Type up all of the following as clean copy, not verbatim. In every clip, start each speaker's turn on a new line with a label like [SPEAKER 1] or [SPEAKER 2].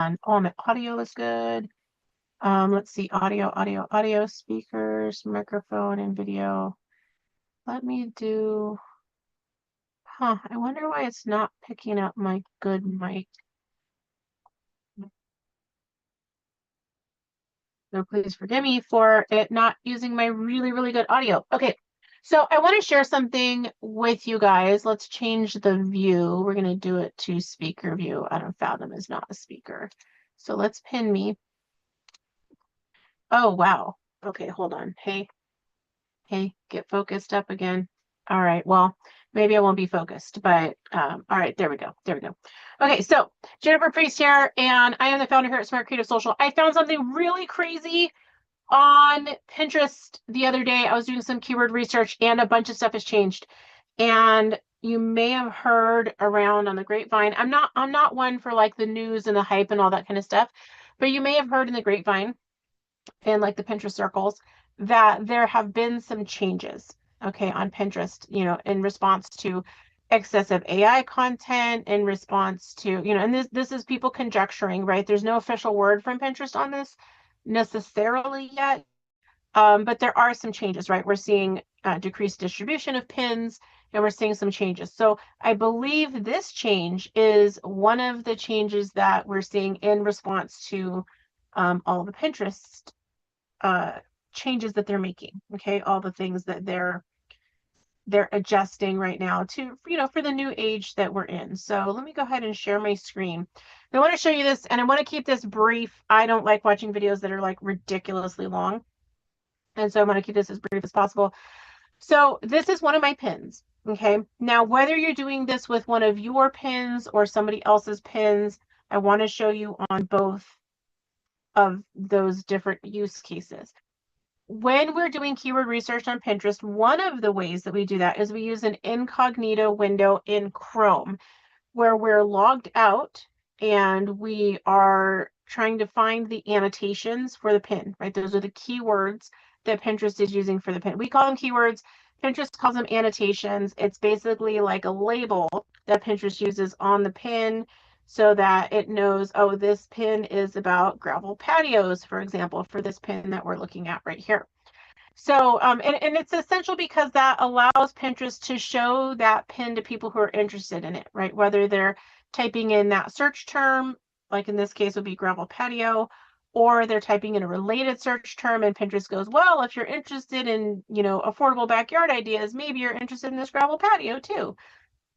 [SPEAKER 1] Oh, my audio is good. Let's see, audio, speakers, microphone, and video. Let me do, I wonder why it's not picking up my good mic. So please forgive me for it not using my really, really good audio. Okay, so I want to share something with you guys. Let's change the view. We're going to do it to speaker view. I don't Fathom is not a speaker. So let's pin me. Oh, wow. Okay, hold on. Hey, get focused up again. All right, well, maybe I won't be focused, but all right, there we go. Okay, so Jennifer Priest here, and I am the founder here at Smart Creative Social. I found something really crazy on Pinterest the other day. I was doing some keyword research and a bunch of stuff has changed. And you may have heard around on the grapevine. I'm not one for like the news and the hype and all that kind of stuff, but you may have heard in the grapevine and like the Pinterest circles that there have been some changes, okay, on Pinterest, in response to excessive AI content, in response to, and this is people conjecturing, right? There's no official word from Pinterest on this necessarily yet. But there are some changes, right? We're seeing decreased distribution of pins, and we're seeing some changes. So I believe this change is one of the changes that we're seeing in response to all the Pinterest changes that they're making. Okay, all the things that they're adjusting right now to, for the new age that we're in. So let me go ahead and share my screen. I want to show you this, and I want to keep this brief. I don't like watching videos that are like ridiculously long. And so I'm going to keep this as brief as possible. So this is one of my pins. Okay. Now, whether you're doing this with one of your pins or somebody else's pins, I want to show you on both of those different use cases. When we're doing keyword research on Pinterest, one of the ways that we do that is we use an incognito window in Chrome where we're logged out and we are trying to find the annotations for the pin, right? Those are the keywords that Pinterest is using for the pin. We call them keywords. Pinterest calls them annotations. It's basically like a label that Pinterest uses on the pin so that it knows, oh, this pin is about gravel patios, for example, for this pin that we're looking at right here. So, and it's essential because that allows Pinterest to show that pin to people who are interested in it, right? Whether they're typing in that search term, like in this case would be gravel patio, or they're typing in a related search term and Pinterest goes, well, if you're interested in, affordable backyard ideas, maybe you're interested in this gravel patio too.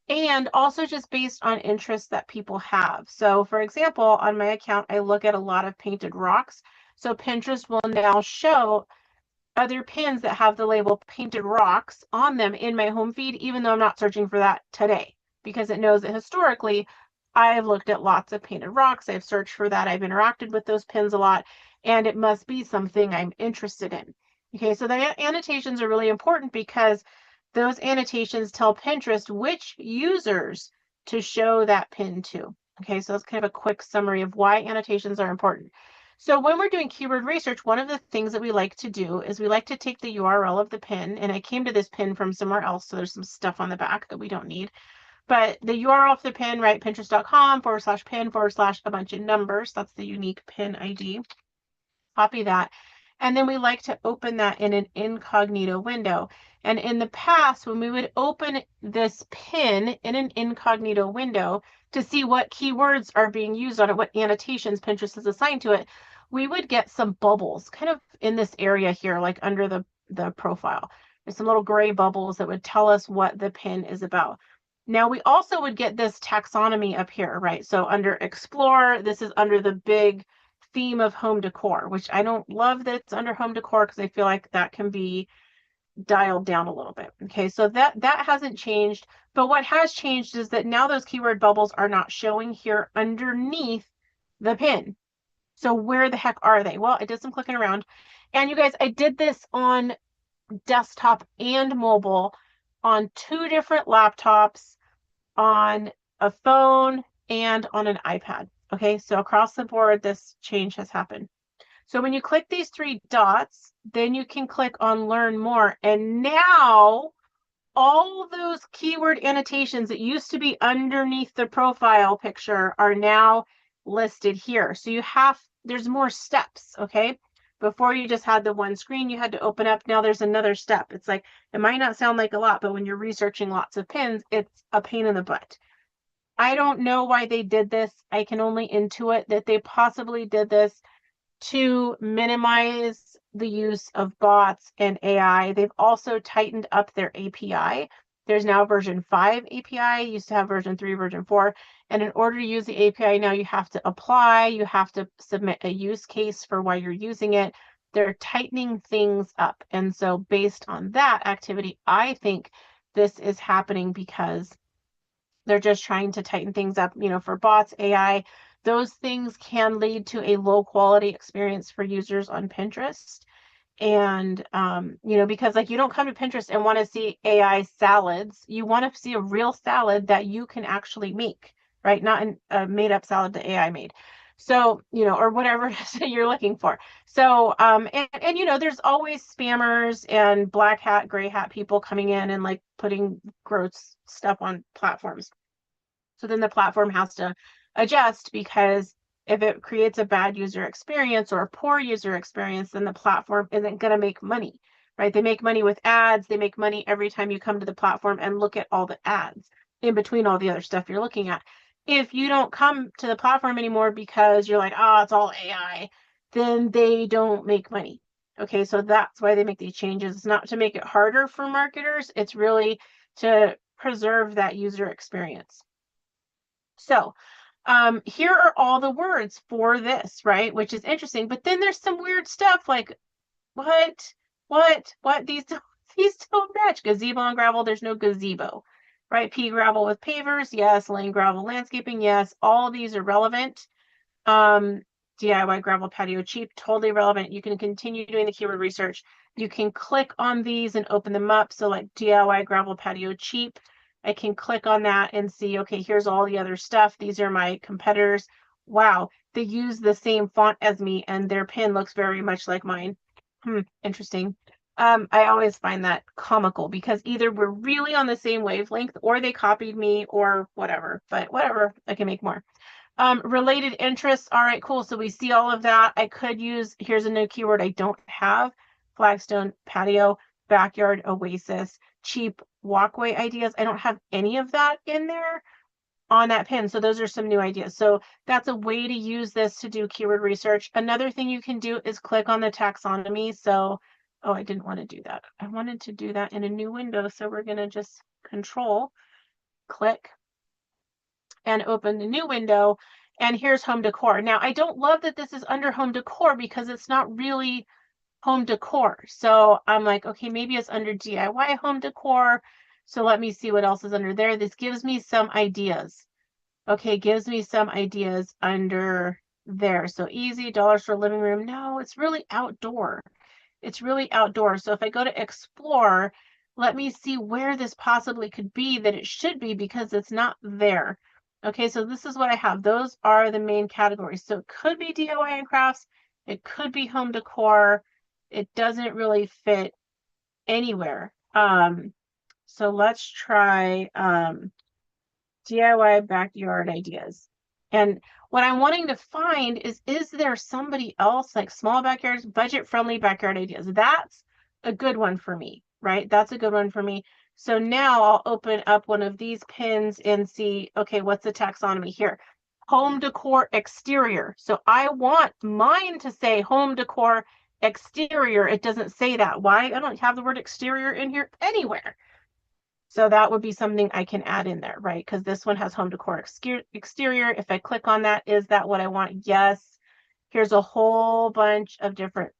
[SPEAKER 1] And also just based on interests that people have. So for example, on my account, I look at a lot of painted rocks. So Pinterest will now show other pins that have the label painted rocks on them in my home feed, even though I'm not searching for that today, because it knows that historically I've looked at lots of painted rocks. I've searched for that. I've interacted with those pins a lot, and it must be something I'm interested in. Okay, so the annotations are really important because those annotations tell Pinterest which users to show that pin to. Okay, so that's kind of a quick summary of why annotations are important. So when we're doing keyword research, one of the things that we like to do is we like to take the URL of the pin, and I came to this pin from somewhere else, so there's some stuff on the back that we don't need. But the URL of the pin, right, pinterest.com/pin/ a bunch of numbers. That's the unique pin ID. Copy that. And then we like to open that in an incognito window. And in the past, when we would open this pin in an incognito window to see what keywords are being used on it, what annotations Pinterest has assigned to it, we would get some bubbles kind of in this area here, like under the profile. There's some little gray bubbles that would tell us what the pin is about. Now we also would get this taxonomy up here, right? So under Explore, this is under the big theme of home decor, which I don't love that it's under home decor because I feel like that can be dialed down a little bit. Okay, so that hasn't changed, but what has changed is that now those keyword bubbles are not showing here underneath the pin. So where the heck are they? Well, I did some clicking around, and you guys, I did this on desktop and mobile on 2 different laptops, on a phone, and on an iPad. Okay, so across the board, this change has happened. So when you click these 3 dots, then you can click on Learn More. And now all those keyword annotations that used to be underneath the profile picture are now listed here. So there's more steps, okay? Before you just had the one screen you had to open up. Now there's another step. It's like, it might not sound like a lot, but when you're researching lots of pins, it's a pain in the butt. I don't know why they did this. I can only intuit that they possibly did this to minimize the use of bots and AI. They've also tightened up their API. There's now version 5 API, used to have version 3, version 4. And in order to use the API now, you have to apply, you have to submit a use case for why you're using it. They're tightening things up. And so based on that activity, I think this is happening because they're just trying to tighten things up, for bots, AI. Those things can lead to a low quality experience for users on Pinterest. And, because like you don't come to Pinterest and want to see AI salads. You want to see a real salad that you can actually make, right? Not a made up salad that AI made. So, or whatever it is that you're looking for. So, and there's always spammers and black hat, gray hat people coming in and like putting gross stuff on platforms. So then the platform has to adjust, because if it creates a bad user experience or a poor user experience, then the platform isn't going to make money, right? They make money with ads. They make money every time you come to the platform and look at all the ads in between all the other stuff you're looking at. If you don't come to the platform anymore because you're like, oh, it's all AI, then they don't make money. Okay, so that's why they make these changes. It's not to make it harder for marketers. It's really to preserve that user experience. So here are all the words for this, right? Which is interesting. But then there's some weird stuff like, what? These don't match. Gazebo and gravel, there's no gazebo, right? Pea gravel with pavers, yes. Lane gravel landscaping, yes. All of these are relevant. DIY gravel patio cheap, totally relevant. You can continue doing the keyword research. You can click on these and open them up. So like DIY gravel patio cheap, I can click on that and see, okay, here's all the other stuff. These are my competitors. Wow, they use the same font as me and their pin looks very much like mine. Interesting. I always find that comical, because either we're really on the same wavelength or they copied me or whatever, but whatever, I can make more. Related interests. All right, cool. So we see all of that. I could use, here's a new keyword I don't have: flagstone patio, backyard oasis, cheap walkway ideas. I don't have any of that in there on that pin. So those are some new ideas. So that's a way to use this to do keyword research. Another thing you can do is click on the taxonomy. So, oh, I didn't want to do that. I wanted to do that in a new window. So we're going to just control click and open the new window. And here's home decor. Now, I don't love that this is under home decor because it's not really home decor. So I'm like, okay, maybe it's under DIY home decor. So let me see what else is under there. This gives me some ideas. Okay, gives me some ideas under there. So easy, dollar store living room. No, it's really outdoor. It's really outdoor. So if I go to explore, let me see where this possibly could be that it should be, because it's not there. Okay, so this is what I have. Those are the main categories. So it could be DIY and crafts. It could be home decor. It doesn't really fit anywhere. So let's try DIY backyard ideas. And what I'm wanting to find is there somebody else, like small backyards, budget-friendly backyard ideas? That's a good one for me, right? That's a good one for me. So now I'll open up one of these pins and see, okay, what's the taxonomy here? Home decor exterior. So I want mine to say home decor exterior. It doesn't say that. Why? I don't have the word exterior in here anywhere. So that would be something I can add in there, right? Because this one has home decor exterior. If I click on that, is that what I want? Yes. Here's a whole bunch of different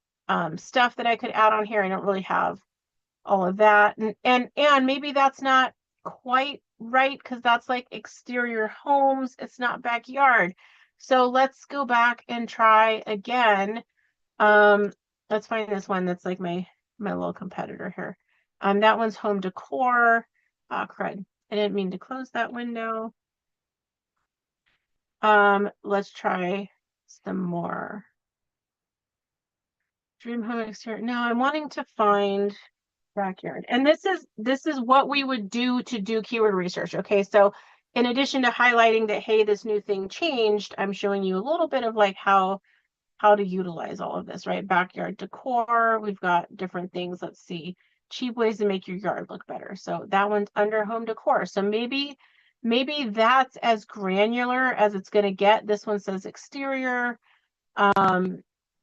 [SPEAKER 1] stuff that I could add on here. I don't really have all of that. And maybe that's not quite right, because that's like exterior homes. It's not backyard. So let's go back and try again. Let's find this one that's like my little competitor here. That one's home decor. Crud. I didn't mean to close that window. Let's try some more. Dream home exterior. Now I'm wanting to find backyard. And this is what we would do to do keyword research. Okay, so in addition to highlighting that, hey, this new thing changed, I'm showing you a little bit of like how to utilize all of this, right? Backyard decor, we've got different things. Let's see, cheap ways to make your yard look better. So that one's under home decor. So maybe that's as granular as it's going to get. This one says exterior.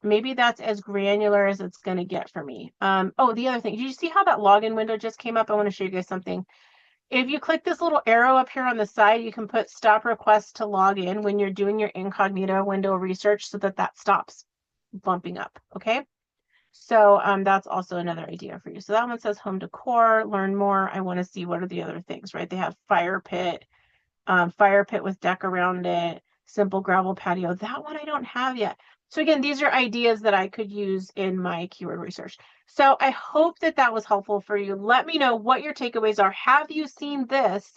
[SPEAKER 1] Maybe that's as granular as it's going to get for me. Oh, the other thing, did you see how that login window just came up? I want to show you guys something. If you click this little arrow up here on the side, you can put stop request to log in when you're doing your incognito window research so that stops bumping up, okay? So that's also another idea for you. So that one says home decor, learn more. I want to see what are the other things, right? They have fire pit with deck around it, simple gravel patio. That one I don't have yet. So again, these are ideas that I could use in my keyword research. So I hope that was helpful for you. Let me know what your takeaways are. Have you seen this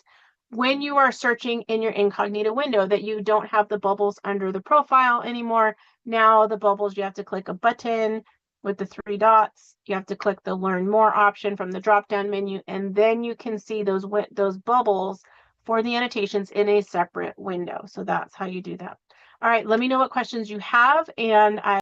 [SPEAKER 1] when you are searching in your incognito window, that you don't have the bubbles under the profile anymore? Now the bubbles, you have to click a button with the 3 dots. You have to click the learn more option from the drop-down menu, and then you can see those bubbles for the annotations in a separate window. So that's how you do that. All right, let me know what questions you have, and